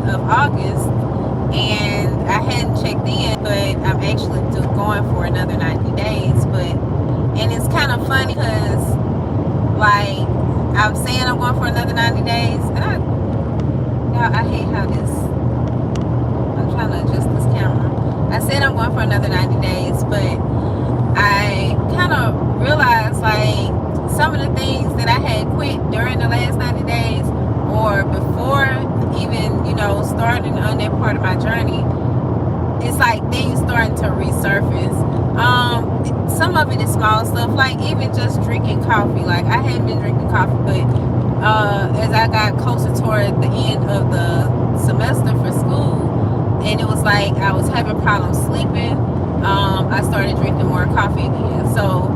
of August, and I hadn't checked in, but I'm actually going for another 90 days. And it's kind of funny because, like, I'm saying I'm going for another 90 days, and I hate how this, I'm trying to adjust this camera. I said I'm going for another 90 days, but I kind of realized, like, some of the things that I had quit during the last 90 days or before even, starting on that part of my journey, it's like things starting to resurface. Some of it is small stuff, like even just drinking coffee. Like, I hadn't been drinking coffee, but as I got closer toward the end of the semester for school, and it was like I was having problems sleeping, I started drinking more coffee again. So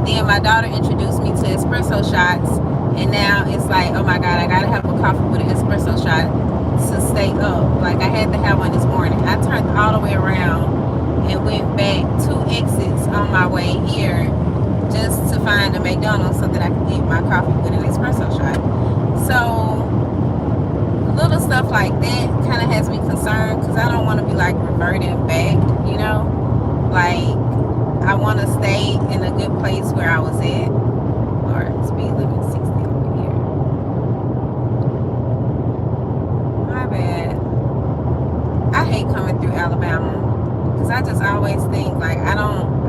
then my daughter introduced me to espresso shots, and now it's like, oh my God, I gotta have a coffee with an espresso shot to stay up. Like, I had to have one this morning. I turned all the way around and went back 2 exits on my way here just to find a McDonald's so that I could get my coffee with an espresso shot. So little stuff like that kind of has me concerned, because I don't want to be like reverting back, like, I want to stay in a good place where I was at. Or speed limit 60 over here. My bad. I hate coming through Alabama, because I just always think, like, I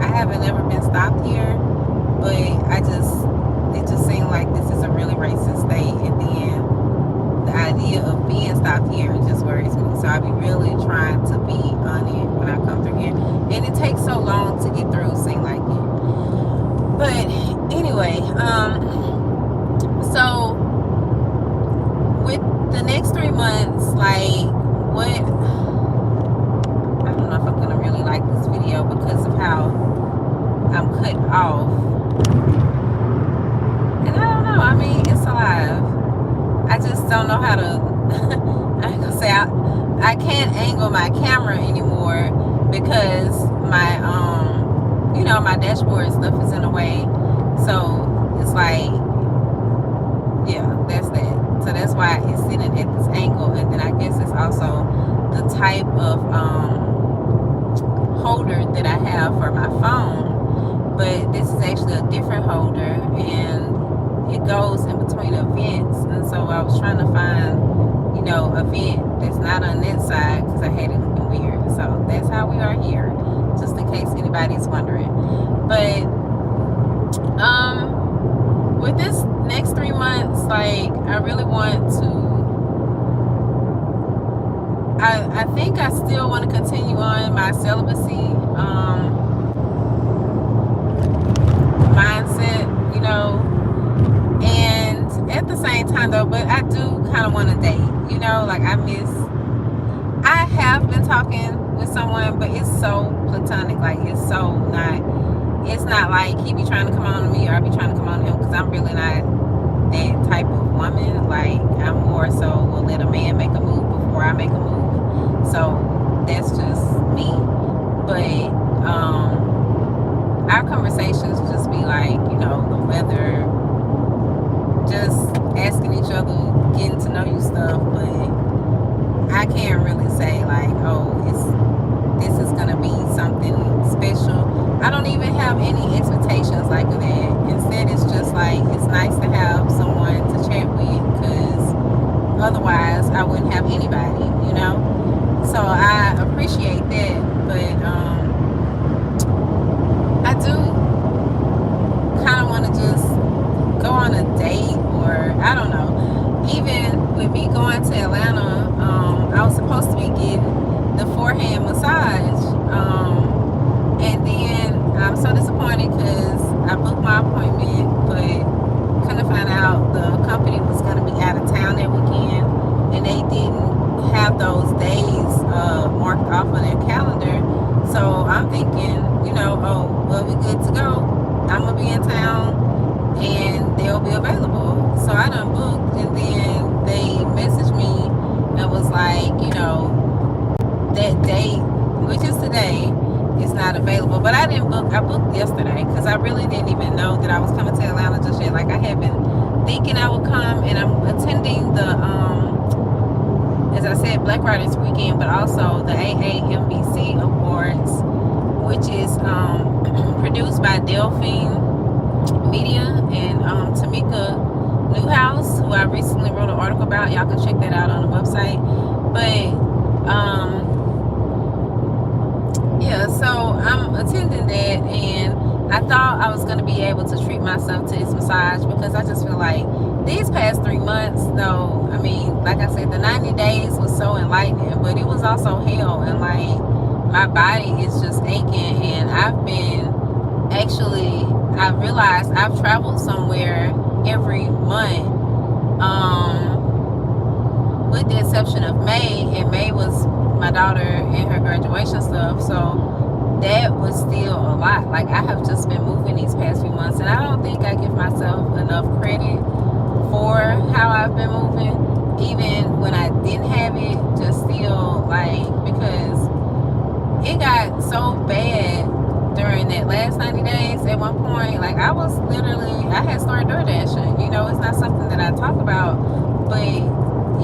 haven't ever been stopped here, but it just seems like this is a really racist state, and then the idea of being stopped here just worries me. So I be really trying to be on it when I come through here, and it takes so long to get through, seem like it. But anyway, so with the next 3 months, like, what, I don't know if I'm gonna really like this video because of how I'm cut off, and I don't know, I mean, it's alive. I just don't know how to I ain't gonna say I can't angle my camera anymore because my my dashboard stuff is in the way. So it's like, yeah, that's that. So that's why it's sitting at this angle. And then I guess it's also the type of holder that I have for my phone. But this is actually a different holder, and it goes in between the vents. And so I was trying to find, a vent that's not on that side, because I had it looking weird. So that's how we are here, just in case anybody's wondering. But with this next 3 months, like, I really want to, I think I still want to continue on my celibacy mindset, and at the same time though, but I do kind of want to date, like, I have been talking with someone, but it's so platonic, like, it's not like he be trying to come on to me or I be trying to come on to him, because I'm really not that type of woman. Like, I'm more so will let a man make a move before I make a move. So that's just me. But our conversations just be like, the weather, just asking each other, getting to know you stuff. But I can't really say, like, oh, this is gonna be something special. I don't even have any expectations like that. Instead, it's just like, it's nice to have someone to chat with, because otherwise I wouldn't have anybody, So I appreciate that, but I do kind of want to just go on a date, or I don't know. Even with me going to Atlanta, I was supposed to be getting the forehand massage, and then I'm so disappointed because I booked my appointment, but kind of find out the company was going to be out of town that weekend, and they didn't have those days marked off on their calendar. So I'm thinking, oh, well, we good to go. I'm going to be in town and they'll be available. So I done booked, and then they messaged me and was like, that date, which is today, is not available. But I didn't book. I booked yesterday because I really didn't even know that I was coming to Atlanta just yet. Like, I had been thinking I would come, and I'm attending the as I said, Black Writers Weekend, but also the AAMBC Awards, which is produced by Delphine Media and Tamika Newhouse, who I recently wrote an article about. Y'all can check that out on the website. But yeah, so I'm attending that, and I thought I was going to be able to treat myself to this massage, because I just feel like these past 3 months, though, I mean, like I said, the 90 days was so enlightening, but it was also hell, and like my body is just aching. And I realized I've traveled somewhere every month, with the exception of May, and May was my daughter and her graduation stuff, so that was still a lot. Like, I have just been moving these past few months, and I don't think I give myself enough credit for how I've been moving, even when I didn't have it. Just still, like, because it got so bad during that last 90 days. At one point, like, I had started door dashing. You know, it's not something that I talk about, but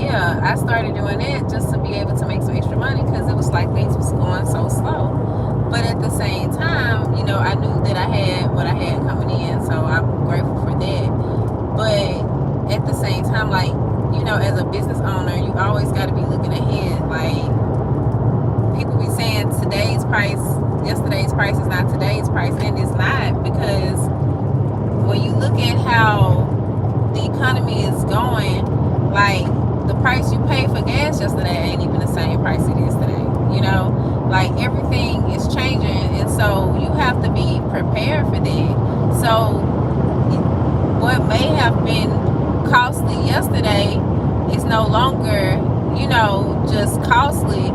yeah, I started doing it just to be able to make some extra money, because it was like things was going so slow. But at the same time, you know, I knew that I had what I had coming in, so I'm grateful for that. But at the same time, like, you know, as a business owner, you always got to be looking ahead. Like, people be saying yesterday's price is not today's price, and it's not, because when you look at how the economy is going, like, the price you paid for gas yesterday ain't even the same price it is today. You know, like, everything is changing, and so you have to be prepared for that. So what may have been costly yesterday is no longer, you know, just costly.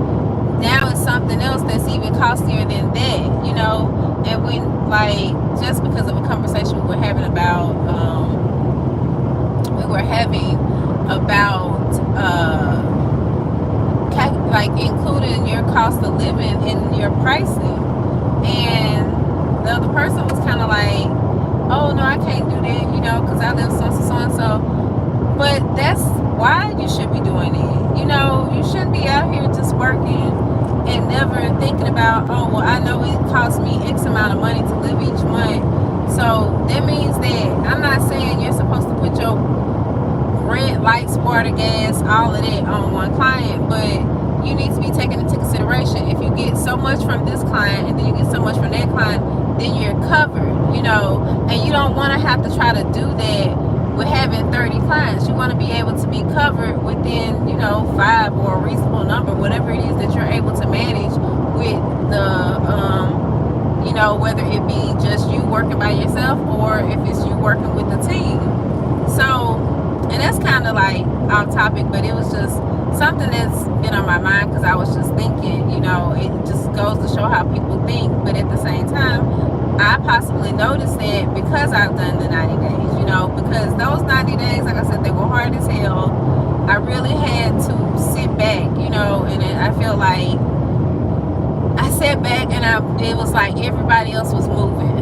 Now it's something else that's even costlier than that, you know. And when, like, just because of a conversation we were having about like including your cost of living in your pricing, and the other person was kind of like, oh no, I can't do that, you know, because I live so and so. But that's why you should be doing it. You know, you shouldn't be out here just working and never thinking about, oh, well, I know it costs me X amount of money to live each month. So that means that I'm not saying you're supposed to put your rent, lights, water, gas, all of that on one client, but you need to be taken into consideration. If you get so much from this client and then you get so much from that client, then you're covered, you know. And you don't want to have to try to do that with having 30 clients. You want to be able to be covered within, you know, 5 or a reasonable number, whatever it is that you're able to manage with the, you know, whether it be just you working by yourself or if it's you working with the team. So, and that's kind of like off topic, but it was just something that's been on my mind, because I was just thinking, you know, it just goes to show how people think. But at the same time, I possibly noticed that because I've done the 90 days, you know, because those 90 days, like I said, they were hard as hell. I really had to sit back, you know, and I feel like I sat back and it was like everybody else was moving,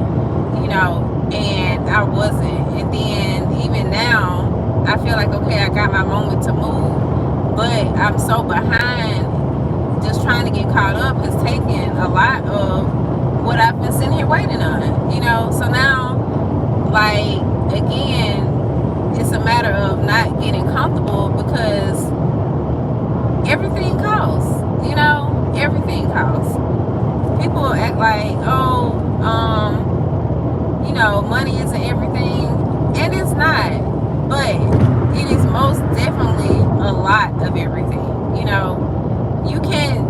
you know, and I wasn't. And then even now, I feel like, okay, I got my moment to move, but I'm so behind. Just trying to get caught up has taken a lot of what I've been sitting here waiting on, you know. So now, like, again, it's a matter of not getting comfortable, because everything costs, you know, everything costs. People act like, oh, you know, money isn't everything, and it's not, but it is most definitely a lot of everything, you know. You can't,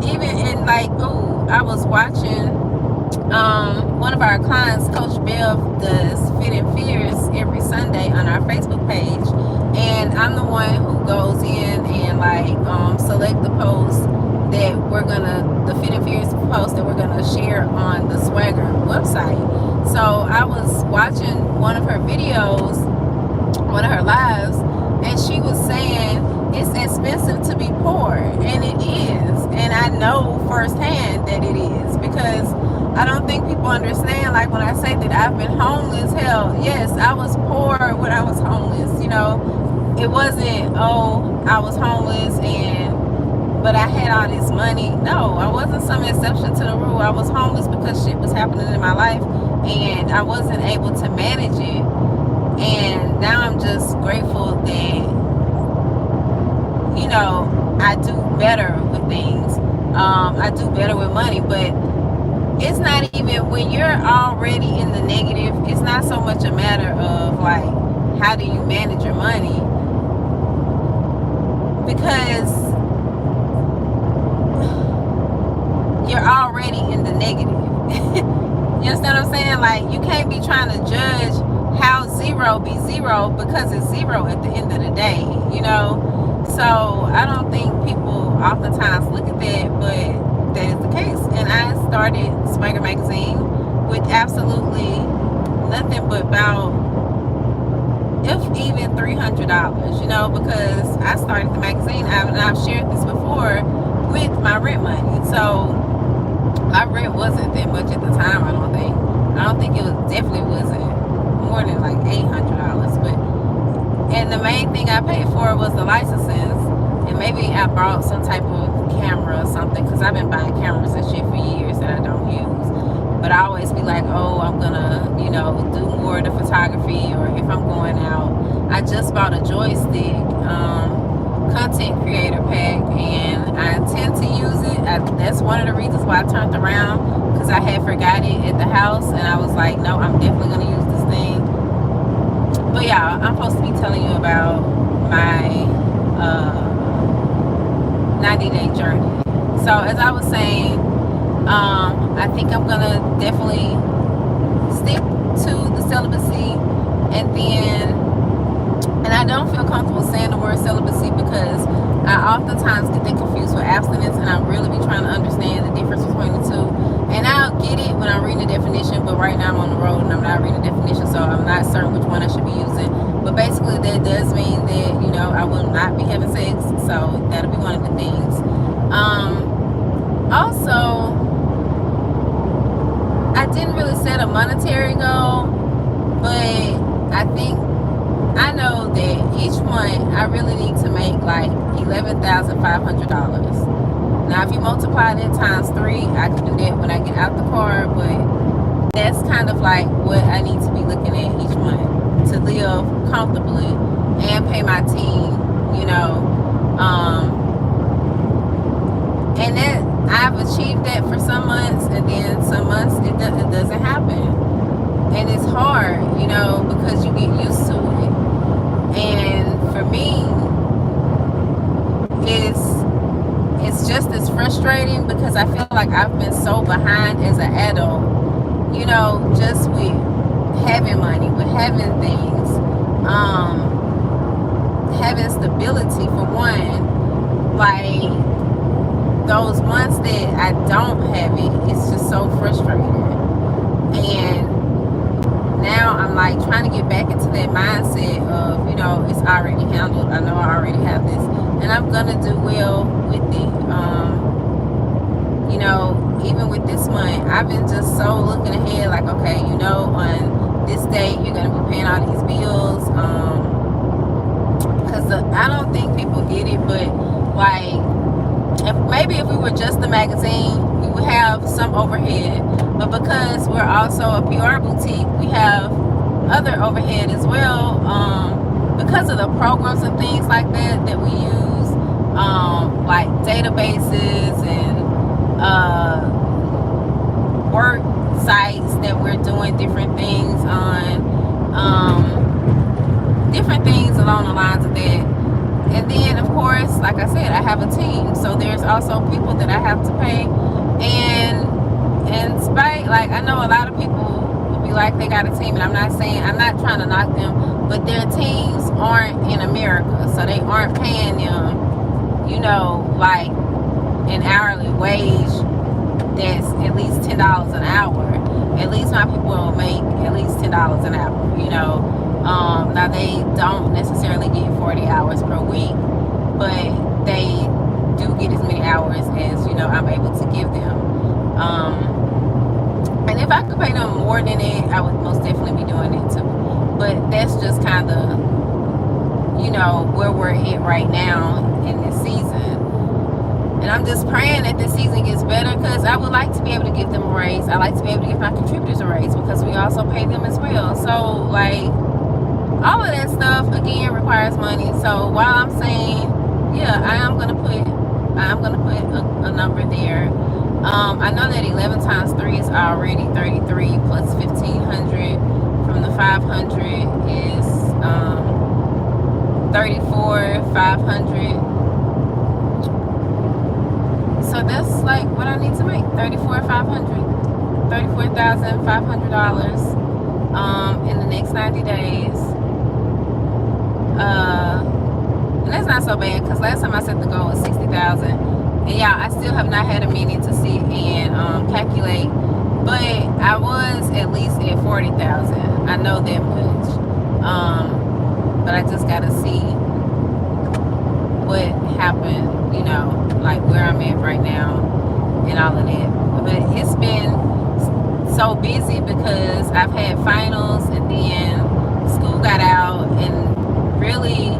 even in, like, oh, I was watching one of our clients, Coach Bev, does Fit and Fierce every Sunday on our Facebook page, and I'm the one who goes in and, like, select the posts that we're gonna, the Fit and Fierce post that we're gonna share on the Swagger website. So I was watching one of her videos, one of her lives, and she was saying it's expensive to be poor, and it is, and I know firsthand that it is, because I don't think people understand. Like, when I say that I've been homeless, hell, yes, I was poor when I was homeless, you know, it wasn't, oh, I was homeless but I had all this money. No, I wasn't some exception to the rule. I was homeless because shit was happening in my life and I wasn't able to manage it. And now I'm just grateful that, I do better with things. I do better with money, but it's not even, when you're already in the negative, it's not so much a matter of like, how do you manage your money? Because you're already in the negative. You understand what I'm saying? Like, you can't be trying to judge how zero be zero because it's zero at the end of the day, So I don't think people oftentimes look at that, but that is the case. And I started Spider Magazine with absolutely nothing but about, if even $300, because I started the magazine, and I've shared this before, with my rent money. So my rent wasn't that much at the time. I don't think it was, definitely wasn't more than like $800. And the main thing I paid for was the licenses, and maybe I bought some type of camera or something, because I've been buying cameras and shit for years that I don't use. But I always be like, oh, I'm gonna, do more of the photography, or if I'm going out. I just bought a joystick content creator pack, and I intend to use it. That's one of the reasons why I turned around, because I had forgot it at the house, and I was like, no, I'm definitely gonna use this thing. But yeah, I'm supposed to be telling you about my 90-day journey. So as I was saying, I think I'm gonna definitely stick to the celibacy, and I don't feel comfortable saying the word celibacy because I oftentimes get that confused with abstinence, and I really be trying to understand the difference between the two. And I'll get it when I'm reading the definition, but right now I'm on the road and I'm not reading the definition, so I'm not certain which one I should be using. But basically that does mean that, I will not be having sex, so that'll be one of the things. Also, I didn't really set a monetary goal, but I know that each month I really need to make like $11,500. Now, if you multiply that times 3, I can do that when I get out the car, but that's kind of like what I need to be looking at each month to live comfortably and pay my team, and that I've achieved that for some months, and then some months it doesn't happen. And it's hard, because you get used to it. And for me, it's just as frustrating because I feel like I've been so behind as an adult, just with having money, with having things, having stability for one. Like, those months that I don't have it, it's just so frustrating. And now I'm like trying to get back into that mindset of, it's already handled. I know I already have this, and I'm gonna do well with it. Even with this month, I've been just so looking ahead, like, okay, on this date you're gonna be paying all these bills. Because I don't think people get it, but like, if we were just the magazine, we would have some overhead. But because we're also a PR boutique, we have other overhead as well, because of the programs and things like that we use, like databases and work sites that we're doing different things on, different things along the lines of that. And then, of course, like I said, I have a team, so there's also people that I have to pay. And spite, like, I know a lot of people will be like they got a team, and I'm not trying to knock them, but their teams aren't in America, so they aren't paying them, like an hourly wage that's at least $10 an hour. At least my people will make at least $10 an hour, Now, they don't necessarily get 40 hours per week, but they do get as many hours as, I'm able to give them. And if I could pay them more than it, I would most definitely be doing it too. But that's just kind of, where we're at right now in this season. And I'm just praying that this season gets better, because I would like to be able to give them a raise. I like to be able to give my contributors a raise, because we also pay them as well. So, like, all of that stuff, again, requires money. So while I'm saying, yeah, I'm gonna put a number there. I know that 11 times 3 is already 33, plus 1,500 from the 500 is 34,500. So that's like what I need to make, $34,500 in the next 90 days. And that's not so bad, because last time I set the goal was 60,000, and yeah, I still have not had a minute to sit and calculate, but I was at least at 40,000. I know that much. But I just gotta see what happened, like where I'm at right now and all of that. But it's been so busy because I've had finals, and then school got out, and really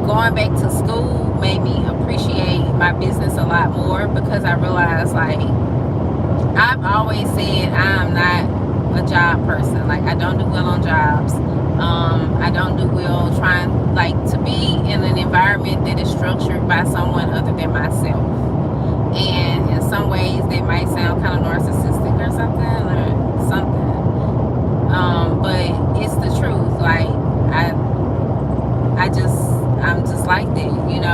going back to school made me appreciate my business a lot more, because I realized, like, I've always said I'm not a job person. Like, I don't do well on jobs. I don't do well trying, like, to be in an environment that is structured by someone other than myself. And in some ways that might sound kind of narcissistic or something. But it's the truth. Like, I'm just like that, and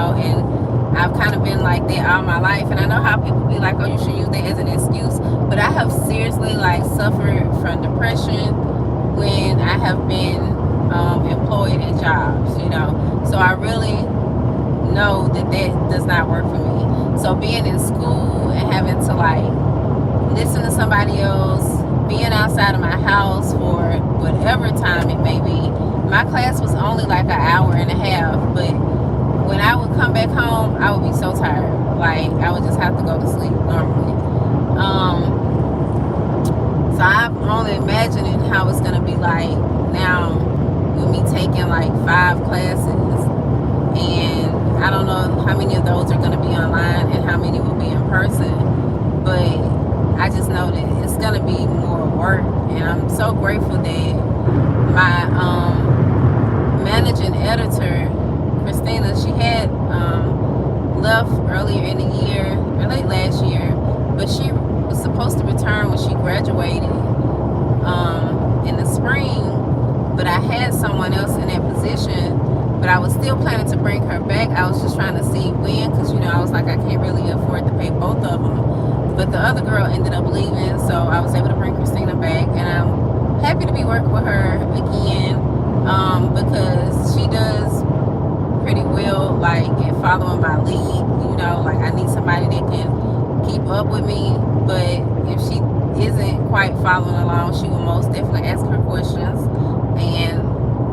I've kind of been like that all my life. And I know how people be like, oh, you should use that as an excuse, but I have seriously, like, suffered from depression when I have been employed in jobs, so I really know that does not work for me. So being in school and having to, like, listen to somebody else, being outside of my house for whatever time it may be. My class was only like an hour and a half, but when I would come back home, I would be so tired. Like, I would just have to go to sleep normally. So I'm only imagining how it's gonna be like now with me taking like 5 classes, and I don't know how many of those are gonna be online and how many will be in person, but I just know that it's gonna be more work. And I'm so grateful that my managing editor, Christina, she had left earlier in the year, or late last year, but she was supposed to return when she graduated in the spring, but I had someone else in that position, but I was still planning to bring her back. I was just trying to see when, because I was like, I can't really afford to pay both of them. But the other girl ended up leaving, so I was able to bring Christina back, and I'm happy to be working with her again, because she does pretty well, like, in following my lead. Like, I need somebody that can keep up with me, but if she isn't quite following along, she will most definitely ask her questions. And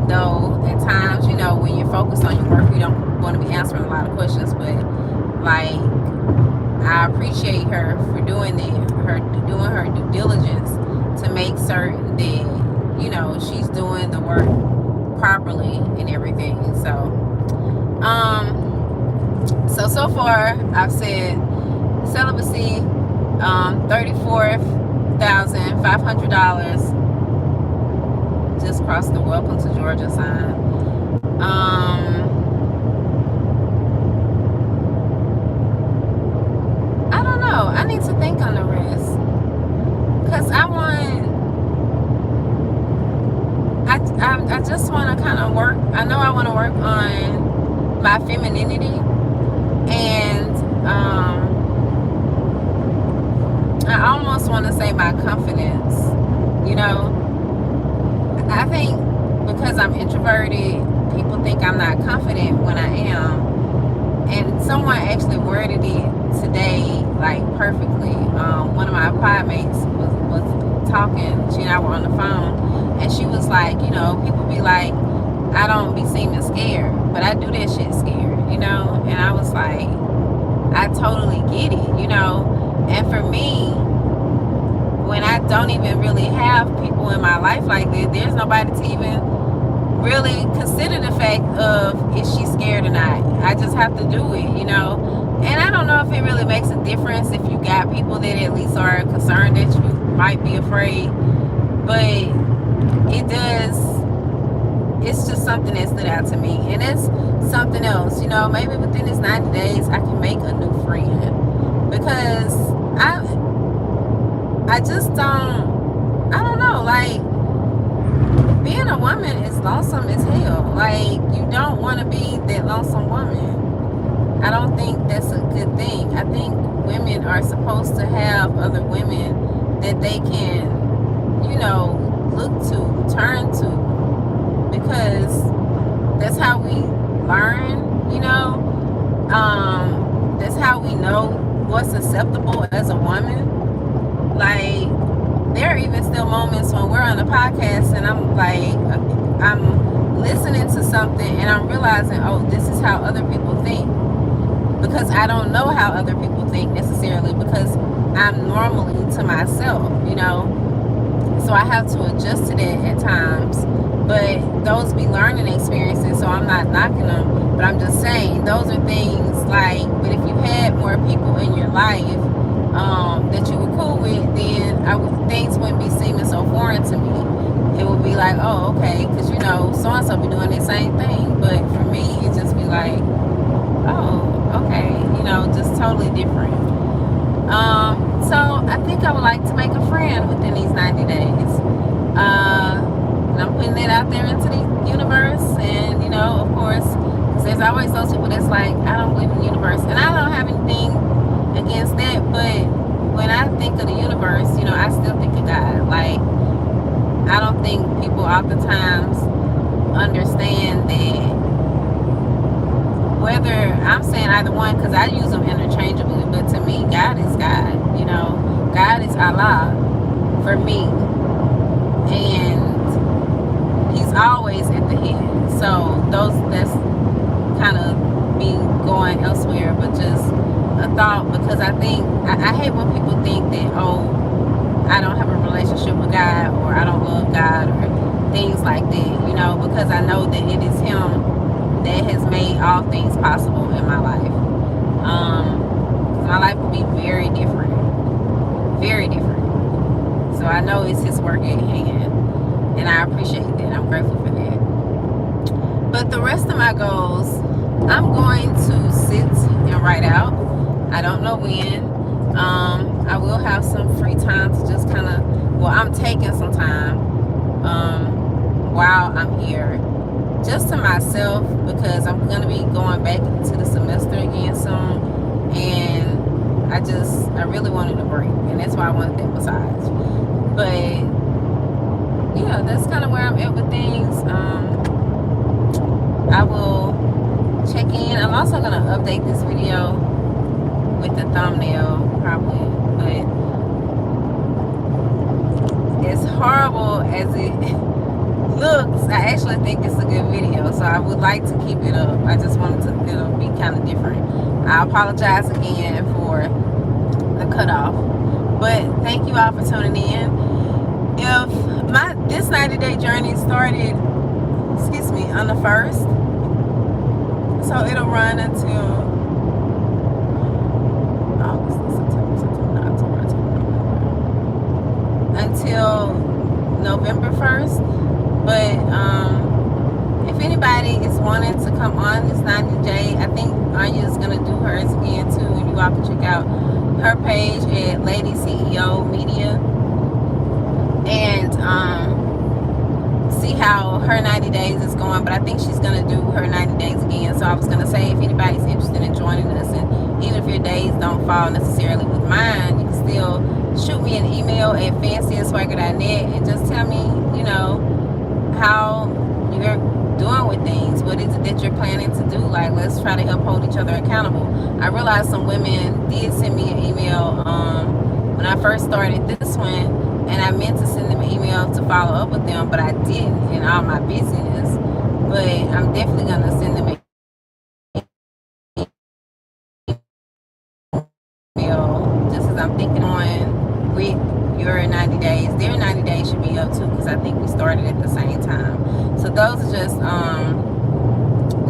though at times, when you're focused on your work, you don't want to be answering a lot of questions, but, like, I appreciate her for doing that, doing her due diligence to make certain that, she's doing the work properly and everything. So far I've said celibacy, $34,500. Just crossed the welcome to Georgia sign. I don't know. I need to think on the rest, because I just want to kind of work. I know I want to work on my femininity, and I almost want to say my confidence. I think because I'm introverted, people think I'm not confident when I am. And someone actually worded it today, like, perfectly. One of my podmates was talking. She and I were on the phone, and she was like, people be like, I don't be seeming scared, but I do that shit scared, and I was like, I totally get it, and for me, when I don't even really have people in my life like that, there's nobody to even really consider the fact of, is she scared or not. I just have to do it, you know. And I don't know if it really makes a difference if you got people that at least are concerned that you might be afraid, but it does. It's just something that stood out to me, and it's something else, you know. Maybe within this 90 days I can make a new friend, because I just don't know, like, being a woman is lonesome as hell. Like, you don't want to be that lonesome woman. I don't think that's a good thing. I think women are supposed to have other women that they can, you know, look to, turn to, because that's how we learn, you know. That's how we know what's acceptable as a woman. Like, there are even still moments when we're on a podcast and I'm listening to something and I'm realizing, oh, this is how other people think, because I don't know how other people think necessarily, because I'm normally to myself, you know. So I have to adjust to that at times, but those be learning experiences, so I'm not knocking them, but I'm just saying those are things like, but if you had more people in your life that you were cool with, then things wouldn't be seeming so foreign to me. It would be like, oh, okay, because, you know, so-and-so be doing the same thing, but for me, it just be like, oh, okay, you know, just totally different. So I think I would like to make a friend within these 90 days. And I'm putting that out there into the universe. And, you know, of course, because there's always those people that's like, I don't believe in the universe. And I don't have anything against that. But when I think of the universe, you know, I still think of God. Like, I don't think people oftentimes understand that, whether I'm saying either one, because I use them interchangeably, but to me, God is God, you know. God is Allah for me, and He's always at the head. So that's kind of me going elsewhere, but just a thought, because I think I hate when people think that, oh, I don't have a relationship with God, or I don't love God, or things like that, you know, because I know that it is Him that has made all things possible in my life. My life would be very different, very different. So I know it's His work at hand, and I appreciate that. I'm grateful for that. But the rest of my goals, I'm going to sit and write out. I don't know when. I will have some free time to just kind of, well, I'm taking some time while I'm here, just to myself, because I'm going to be going back into the semester again soon, and I really wanted a break, and that's why I wanted that massage. But yeah, that's kind of where I'm at with things. I will check in. I'm also going to update this video with the thumbnail probably, but as horrible as it looks, I actually think it's a good video, so I would like to keep it up. I just wanted to, it'll be kind of different. I apologize again for the cutoff, but thank you all for tuning in. If this 90-day journey started, on the 1st, so it'll run until until November 1st. But if anybody is wanting to come on this 90-day, I think Anya is going to do hers again too, and you all can check out her page at Lady CEO Media, and see how her 90 days is going. But I think she's going to do her 90 days again. So I was going to say, if anybody's interested in joining us, and even if your days don't fall necessarily with mine, you can still shoot me an email at fancyaswagger.net and just tell me, you know, how you're doing with things. What is it that you're planning to do? Like, let's try to help hold each other accountable. I realized some women did send me an email when I first started this one, and I meant to send them an email to follow up with them, but I didn't in all my busyness. But I'm definitely going to send them an email, just as I'm thinking on with your 90 days. Their 90 days should be up too, because I think we started at the same time. So those are just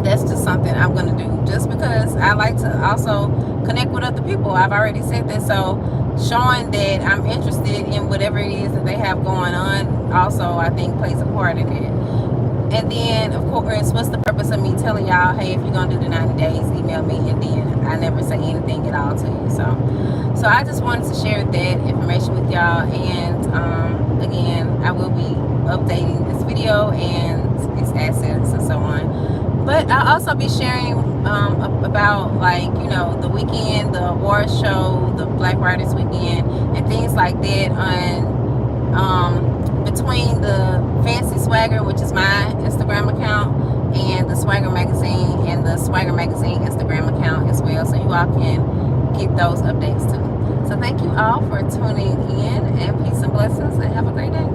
that's just something I'm gonna do, just because I like to also connect with other people. I've already said that, so showing that I'm interested in whatever it is that they have going on also, I think, plays a part in it. And then, of course, what's the purpose of me telling y'all, hey, if you're gonna do the 90 days, email me, and then I never say anything at all to you. So I just wanted to share that information with y'all. And again, I will be updating this video and its assets and so on. But I'll also be sharing about, like, you know, the weekend, the award show, the Black Writers Weekend, and things like that on between the Fancy Swagger, which is my Instagram account, and the Swagger Magazine and the Swagger Magazine Instagram account as well, so you all can get those updates too. So thank you all for tuning in, and peace and blessings, and have a great day.